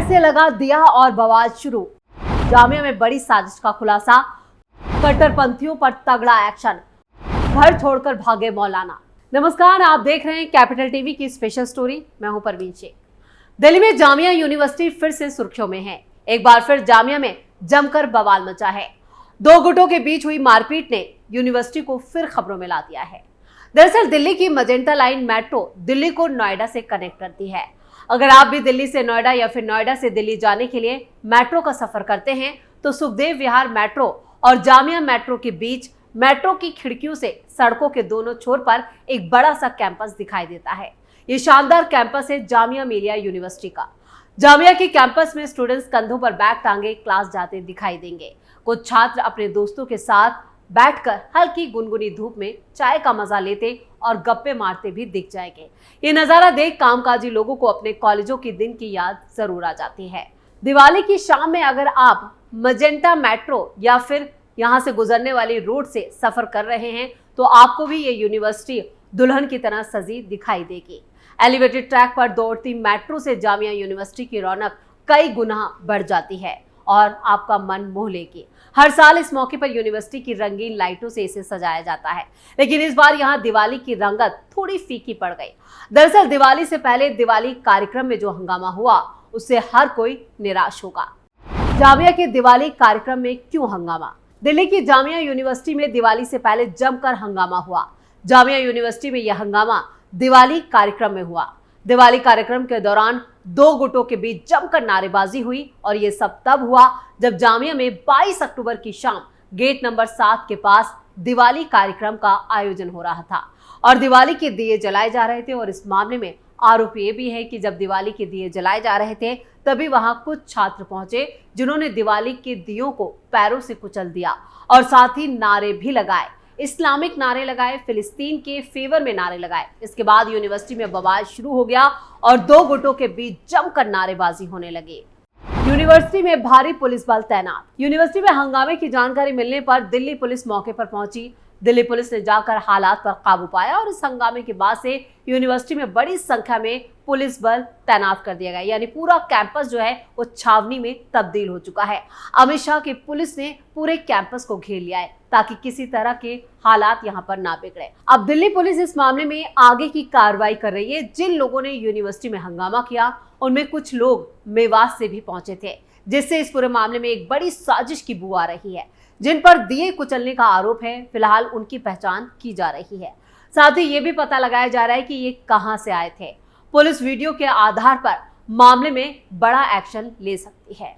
से लगा दिया और बवाल शुरू। जामिया में बड़ी साजिश का खुलासा, कट्टरपंथियों पर तगड़ा एक्शन, घर छोड़कर भागे मौलाना। नमस्कार, आप देख रहे हैं कैपिटल टीवी की स्पेशल स्टोरी। मैं हूं परवीन शेख। दिल्ली में जामिया यूनिवर्सिटी फिर से सुर्खियों में है। एक बार फिर जामिया में जमकर बवाल मचा है। दो गुटों के बीच हुई मारपीट ने यूनिवर्सिटी को फिर खबरों में ला दिया है। दरअसल दिल्ली की मजेंटा लाइन मेट्रो दिल्ली को नोएडा से कनेक्ट करती है। अगर आप भी दिल्ली से नोएडा या फिर नोएडा से दिल्ली जाने के लिए मेट्रो का सफर करते हैं तो सुखदेव विहार मेट्रो और जामिया मेट्रो के बीच मेट्रो की खिड़कियों से सड़कों के दोनों छोर पर एक बड़ा सा कैंपस दिखाई देता है। ये शानदार कैंपस है जामिया मिलिया यूनिवर्सिटी का। जामिया के कैंपस में स्टूडेंट्स कंधों पर बैग टांगे क्लास जाते दिखाई देंगे। कुछ छात्र अपने दोस्तों के साथ बैठकर हल्की गुनगुनी धूप में चाय का मजा लेते और गप्पे मारते भी दिख जाएंगे। ये नजारा देख कामकाजी लोगों को अपने कॉलेजों के दिन की याद जरूर आ जाती है। दिवाली की शाम में अगर आप मजेंटा मेट्रो या फिर यहाँ से गुजरने वाली रोड से सफर कर रहे हैं तो आपको भी ये यूनिवर्सिटी दुल्हन की तरह सजी दिखाई देगी। एलिवेटेड ट्रैक पर दौड़ती मेट्रो से जामिया यूनिवर्सिटी की रौनक कई गुना बढ़ जाती है और आपका मन मोह लेगी। हर साल इस मौके पर यूनिवर्सिटी की रंगीन लाइटों से इसे सजाया जाता है, लेकिन इस बार यहाँ दिवाली की रंगत थोड़ी फीकी पड़ गई। दरअसल दिवाली से पहले दिवाली कार्यक्रम में जो हंगामा हुआ उससे हर कोई निराश होगा। जामिया के दिवाली कार्यक्रम में क्यों हंगामा? दिल्ली की जामिया यूनिवर्सिटी में दिवाली से पहले जमकर हंगामा हुआ। जामिया यूनिवर्सिटी में यह हंगामा दिवाली कार्यक्रम में हुआ। दिवाली कार्यक्रम के दौरान दो गुटों के बीच जमकर नारेबाजी हुई और ये सब तब हुआ जब जामिया में 22 अक्टूबर की शाम गेट नंबर 7 के पास दिवाली कार्यक्रम का आयोजन हो रहा था और दिवाली के दिए जलाए जा रहे थे। और इस मामले में आरोप ये भी है कि जब दिवाली के दिए जलाए जा रहे थे तभी वहां कुछ छात्र पहुंचे जिन्होंने दिवाली के दियों को पैरों से कुचल दिया और साथ ही नारे भी लगाए, इस्लामिक नारे लगाए, फिलिस्तीन के फेवर में नारे लगाए। इसके बाद यूनिवर्सिटी में बवाल शुरू हो गया और दो गुटों के बीच जमकर नारेबाजी होने लगी। यूनिवर्सिटी में भारी पुलिस बल तैनात। यूनिवर्सिटी में हंगामे की जानकारी मिलने पर दिल्ली पुलिस मौके पर पहुंची। दिल्ली पुलिस ने जाकर हालात पर काबू पाया और इस हंगामे के बाद से यूनिवर्सिटी में बड़ी संख्या में पुलिस बल तैनात कर दिया गया। यानी पूरा कैंपस जो है वो छावनी में तब्दील हो चुका है। अमित शाह की पुलिस ने पूरे कैंपस को घेर लिया है ताकि किसी तरह के हालात यहाँ पर ना बिगड़े। अब दिल्ली पुलिस इस मामले में आगे की कार्रवाई कर रही है। जिन लोगों ने यूनिवर्सिटी में हंगामा किया उनमें कुछ लोग मेवात से भी पहुंचे थे, जिससे इस पूरे मामले में एक बड़ी साजिश की बू आ रही है। जिन पर दिए कुचलने का आरोप है, फिलहाल उनकी पहचान की जा रही है। साथ ही ये भी पता लगाया जा रहा है कि ये कहां से आए थे। पुलिस वीडियो के आधार पर मामले में बड़ा एक्शन ले सकती है।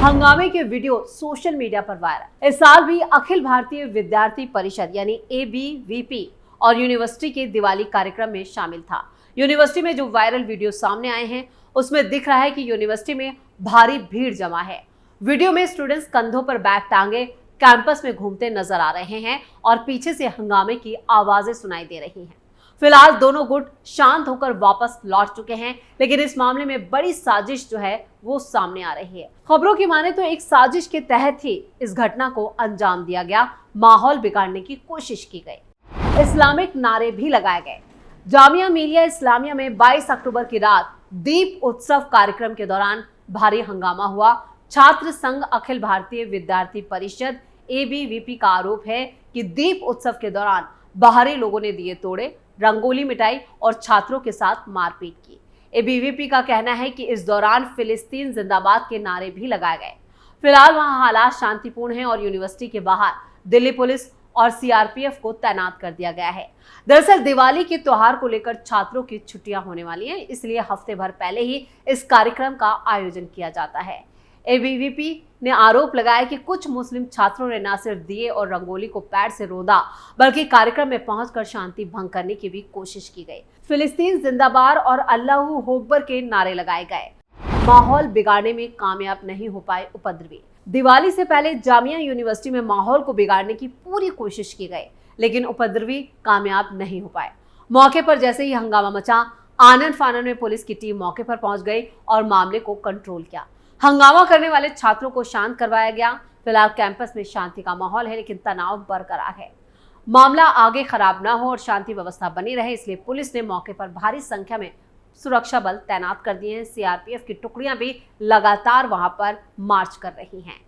हंगामे के वीडियो सोशल मीडिया पर वायरल। इस साल भी अखिल भारतीय विद्यार्थी परिषद यानी ABVP और यूनिवर्सिटी के दिवाली कार्यक्रम में शामिल था। यूनिवर्सिटी में जो वायरल वीडियो सामने आए हैं उसमें दिख रहा है कि यूनिवर्सिटी में भारी भीड़ जमा है। वीडियो में स्टूडेंट्स कंधों पर बैग टांगे कैंपस में घूमते नजर आ रहे हैं और पीछे से हंगामे की आवाजें सुनाई दे रही हैं। फिलहाल दोनों गुट शांत होकर वापस लौट चुके हैं, लेकिन इस मामले में बड़ी साजिश जो है वो सामने आ रही है। खबरों की माने तो एक साजिश के तहत ही इस घटना को अंजाम दिया गया, माहौल बिगाड़ने की कोशिश की गई, इस्लामिक नारे भी लगाए गए। जामिया मिलिया इस्लामिया में 22 अक्टूबर की रात दीप उत्सव कार्यक्रम के दौरान भारी हंगामा हुआ। छात्र संघ अखिल भारतीय विद्यार्थी परिषद ABVP का आरोप है कि दीप उत्सव के दौरान बाहरी लोगों ने दिए तोड़े, रंगोली मिटाई और छात्रों के साथ मारपीट की। ABVP का कहना है कि इस दौरान फिलिस्तीन जिंदाबाद के नारे भी लगाए गए। फिलहाल वहां हालात शांतिपूर्ण हैं और यूनिवर्सिटी के बाहर दिल्ली पुलिस और CRPF को तैनात कर दिया गया है। दरअसल दिवाली के त्योहार को लेकर छात्रों की छुट्टियां होने वाली हैं, इसलिए हफ्ते भर पहले ही इस कार्यक्रम का आयोजन किया जाता है। ABVP ने आरोप लगाया कि कुछ मुस्लिम छात्रों ने न सिर्फ दिए और रंगोली को पैर से रोदा बल्कि कार्यक्रम में पहुंचकर शांति भंग करने की भी कोशिश की गई। फिलिस्तीन जिंदाबाद और अल्लाहू अकबर के नारे लगाए गए। माहौल बिगाड़ने में कामयाब नहीं हो पाए उपद्रवी। दिवाली से पहले जामिया यूनिवर्सिटी में माहौल को बिगाड़ने की पूरी कोशिश की गई, लेकिन उपद्रवी कामयाब नहीं हो पाए। मौके पर जैसे ही हंगामा मचा, आनन फानन में पुलिस की टीम मौके पर पहुंच गई और मामले को कंट्रोल किया। हंगामा करने वाले छात्रों को शांत करवाया गया। फिलहाल कैंपस में शांति का माहौल है, लेकिन तनाव बरकरार है। मामला आगे खराब न हो और शांति व्यवस्था बनी रहे, इसलिए पुलिस ने मौके पर भारी संख्या में सुरक्षा बल तैनात कर दिए हैं। सीआरपीएफ की टुकड़ियां भी लगातार वहां पर मार्च कर रही हैं।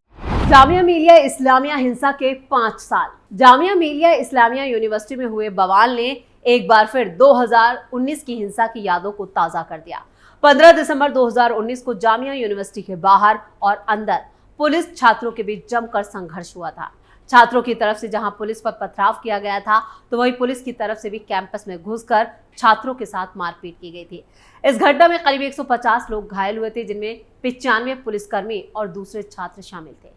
जामिया मिलिया इस्लामिया हिंसा के 5 साल। जामिया मिलिया इस्लामिया यूनिवर्सिटी में हुए बवाल ने एक बार फिर 2019 की हिंसा की यादों को ताजा कर दिया। 15 दिसंबर 2019 को जामिया यूनिवर्सिटी के बाहर और अंदर पुलिस छात्रों के बीच जमकर संघर्ष हुआ था। छात्रों की तरफ से जहां पुलिस पर पथराव किया गया था, तो वहीं पुलिस की तरफ से भी कैंपस में घुसकर छात्रों के साथ मारपीट की गई थी। इस घटना में करीब 150 लोग घायल हुए थे, जिनमें 95 पुलिसकर्मी और दूसरे छात्र शामिल थे।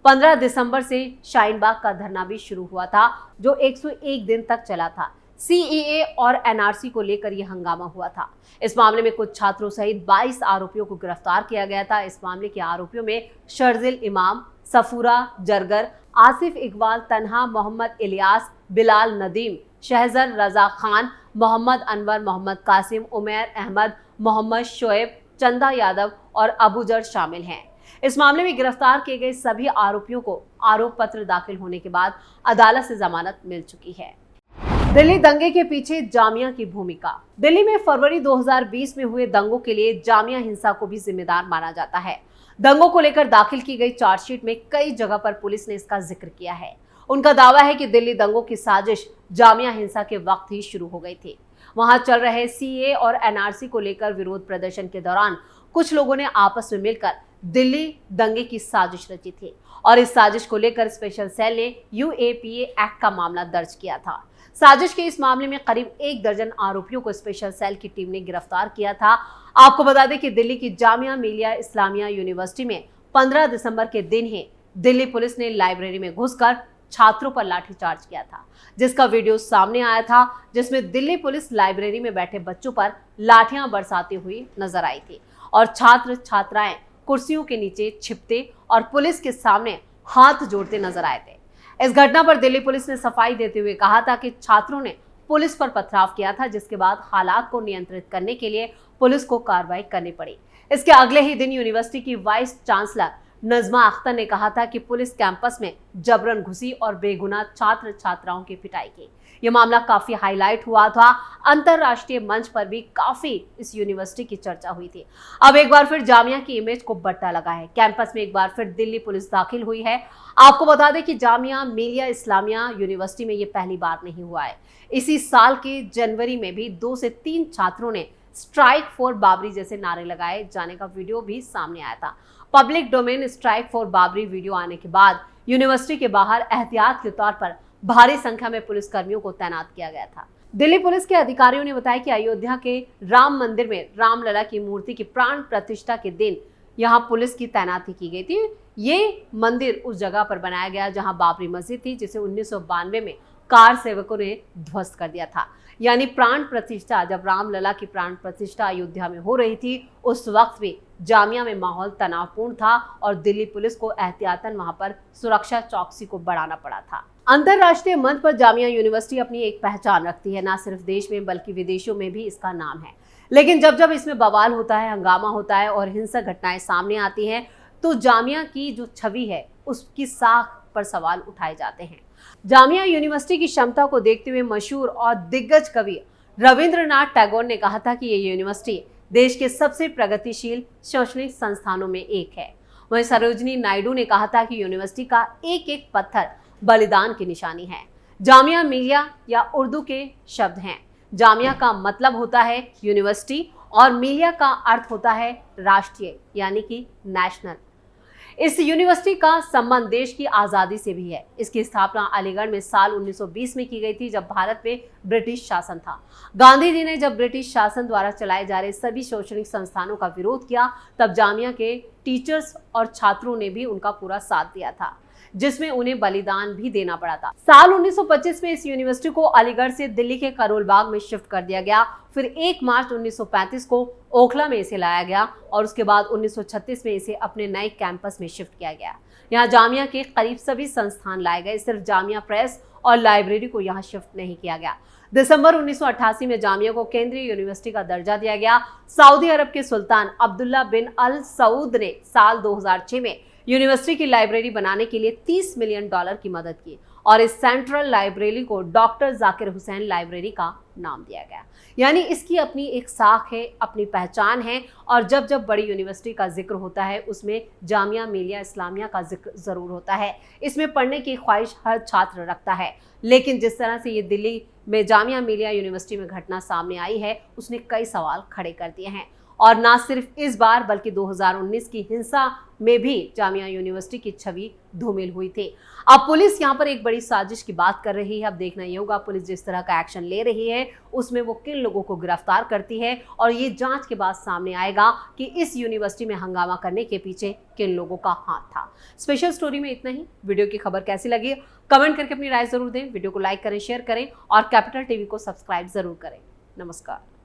15 दिसंबर से शाहीनबाग का धरना भी शुरू हुआ था, जो 101 दिन तक चला था। सीएए और एनआरसी को लेकर यह हंगामा हुआ था। इस मामले में कुछ छात्रों सहित 22 आरोपियों को गिरफ्तार किया गया था। इस मामले के आरोपियों में शर्जिल इमाम, सफूरा जरगर, आसिफ इकबाल तन्हा, मोहम्मद इलियास, बिलाल नदीम, शहजर रजा खान, मोहम्मद अनवर, मोहम्मद कासिम, उमैर अहमद, मोहम्मद शोएब, चंदा यादव और अबूजर शामिल हैं। इस मामले में गिरफ्तार किए गए सभी आरोपियों को आरोप पत्र दाखिल होने के बाद अदालत से जमानत मिल चुकी है। दिल्ली दंगे के पीछे जामिया की भूमिका। दिल्ली में फरवरी 2020 में हुए दंगों के लिए जामिया हिंसा को भी जिम्मेदार माना जाता है। दंगों को लेकर दाखिल की गई चार्जशीट में कई जगह पर पुलिस ने इसका जिक्र किया है। उनका दावा है कि दिल्ली दंगों की साजिश जामिया हिंसा के वक्त ही शुरू हो गई थी। वहां चल रहे सीए और एनआरसी को लेकर विरोध प्रदर्शन के दौरान कुछ लोगों ने आपस में मिलकर दिल्ली दंगे की साजिश रची थी और इस साजिश को लेकर स्पेशल सेल ने यूएपीए एक्ट का मामला दर्ज किया था। साजिश के इस मामले में करीब 1 दर्जन आरोपियों को स्पेशल सेल की टीम ने गिरफ्तार किया था। आपको बता दें कि दिल्ली की जामिया मिलिया इस्लामिया यूनिवर्सिटी में 15 दिसंबर के दिन ही दिल्ली पुलिस ने लाइब्रेरी में घुसकर छात्रों पर लाठीचार्ज किया था, जिसका वीडियो सामने आया था, जिसमें दिल्ली पुलिस लाइब्रेरी में बैठे बच्चों पर लाठियां बरसाती हुई नजर आई थी और छात्र छात्राएं कुर्सियों के नीचे छिपते और पुलिस के सामने हाथ जोड़ते नजर आए थे। इस घटना पर दिल्ली पुलिस ने सफाई देते हुए कहा था कि छात्रों ने पुलिस पर पथराव किया था, जिसके बाद हालात को नियंत्रित करने के लिए पुलिस को कार्रवाई करनी पड़ी। इसके अगले ही दिन यूनिवर्सिटी की वाइस चांसलर नजमा अख्तर ने कहा था कि पुलिस कैंपस में जबरन घुसी और बेगुनाह छात्र छात्राओं की पिटाई की। यह मामला काफी हाईलाइट हुआ था। अंतरराष्ट्रीय मंच पर भी काफी इस यूनिवर्सिटी की चर्चा हुई थी। अब एक बार फिर जामिया की इमेज को बट्टा लगा है। कैंपस में एक बार फिर दिल्ली पुलिस दाखिल हुई है। आपको बता दें कि जामिया मिलिया इस्लामिया यूनिवर्सिटी में ये पहली बार नहीं हुआ है। इसी साल के जनवरी में भी 2 से 3 छात्रों ने स्ट्राइक फॉर बाबरी जैसे नारे लगाए जाने का वीडियो भी सामने आया था। Public domain strike for Babri video आने के बाद यूनिवर्सिटी के बाहर एहतियात के तौर पर भारी संख्या में पुलिसकर्मियों को तैनात किया गया था। दिल्ली पुलिस के अधिकारियों ने बताया कि अयोध्या के राम मंदिर में रामलला की मूर्ति की प्राण प्रतिष्ठा के दिन यहां पुलिस की तैनाती की गई थी। ये मंदिर उस जगह पर बनाया गया जहां बाबरी मस्जिद थी, जिसे 1992 में कार सेवकों ने ध्वस्त कर दिया था। यानी प्राण प्रतिष्ठा, जब रामलला की प्राण प्रतिष्ठा अयोध्या में हो रही थी, उस वक्त भी जामिया में माहौल तनावपूर्ण था और दिल्ली पुलिस को एहतियातन वहां पर सुरक्षा चौकसी को बढ़ाना पड़ा था। अंतरराष्ट्रीय मंच पर जामिया यूनिवर्सिटी अपनी एक पहचान रखती है, न सिर्फ देश में बल्कि विदेशों में भी इसका नाम है। लेकिन जब जब इसमें बवाल होता है, हंगामा होता है और हिंसक घटनाएं सामने आती हैं, तो जामिया की जो छवि है उसकी साख पर सवाल उठाए जाते हैं। जामिया यूनिवर्सिटी की क्षमता को देखते हुए मशहूर और दिग्गज कवि रविंद्रनाथ टैगोर ने कहा था कि ये यूनिवर्सिटी देश के सबसे प्रगतिशील शैक्षणिक संस्थानों में एक है। वहीं सरोजिनी नायडू ने कहा था कि यूनिवर्सिटी का एक एक पत्थर बलिदान की निशानी है। जामिया मिलिया या उर्दू के शब्द हैं। जामिया का मतलब होता है यूनिवर्सिटी और मिलिया का अर्थ होता है राष्ट्रीय, यानी कि नेशनल। इस यूनिवर्सिटी का संबंध देश की आज़ादी से भी है। इसकी स्थापना अलीगढ़ में साल 1920 में की गई थी, जब भारत में ब्रिटिश शासन था। गांधी जी ने जब ब्रिटिश शासन द्वारा चलाए जा रहे सभी शैक्षणिक संस्थानों का विरोध किया, तब जामिया के टीचर्स और छात्रों ने भी उनका पूरा साथ दिया था, जिसमें उन्हें बलिदान भी देना पड़ा था। साल 1925 में इस यूनिवर्सिटी को अलीगढ़ से दिल्ली के करोल बाग में शिफ्ट कर दिया गया। फिर 1 मार्च 1935 को ओखला में इसे लाया गया और उसके बाद 1936 में इसे अपने नए कैंपस में शिफ्ट किया गया। यहाँ जामिया के करीब सभी संस्थान लाए गए, सिर्फ जामिया प्रेस और लाइब्रेरी को यहाँ शिफ्ट नहीं किया गया। दिसंबर 1988 में जामिया को केंद्रीय यूनिवर्सिटी का दर्जा दिया गया। सऊदी अरब के सुल्तान अब्दुल्ला बिन अल सऊद ने साल 2006 में यूनिवर्सिटी की लाइब्रेरी बनाने के लिए $30 मिलियन की मदद की और इस सेंट्रल लाइब्रेरी को डॉक्टर जाकिर हुसैन लाइब्रेरी का नाम दिया गया। यानी इसकी अपनी एक साख है, अपनी पहचान है और जब जब बड़ी यूनिवर्सिटी का जिक्र होता है उसमें जामिया मिलिया इस्लामिया का जिक्र जरूर होता है। इसमें पढ़ने की ख्वाहिश हर छात्र रखता है, लेकिन जिस तरह से ये दिल्ली में जामिया मिलिया यूनिवर्सिटी में घटना सामने आई है उसने कई सवाल खड़े कर दिए हैं। और ना सिर्फ इस बार बल्कि 2019 की हिंसा में भी जामिया यूनिवर्सिटी की छवि धूमिल हुई थी। अब पुलिस यहाँ पर एक बड़ी साजिश की बात कर रही है। अब देखना ये होगा पुलिस जिस तरह का एक्शन ले रही है उसमें वो किन लोगों को गिरफ्तार करती है और ये जांच के बाद सामने आएगा कि इस यूनिवर्सिटी में हंगामा करने के पीछे किन लोगों का हाथ था। स्पेशल स्टोरी में इतना ही। वीडियो की खबर कैसी लगी कमेंट करके अपनी राय जरूर दें। वीडियो को लाइक करें, शेयर करें और कैपिटल टीवी को सब्सक्राइब जरूर करें। नमस्कार।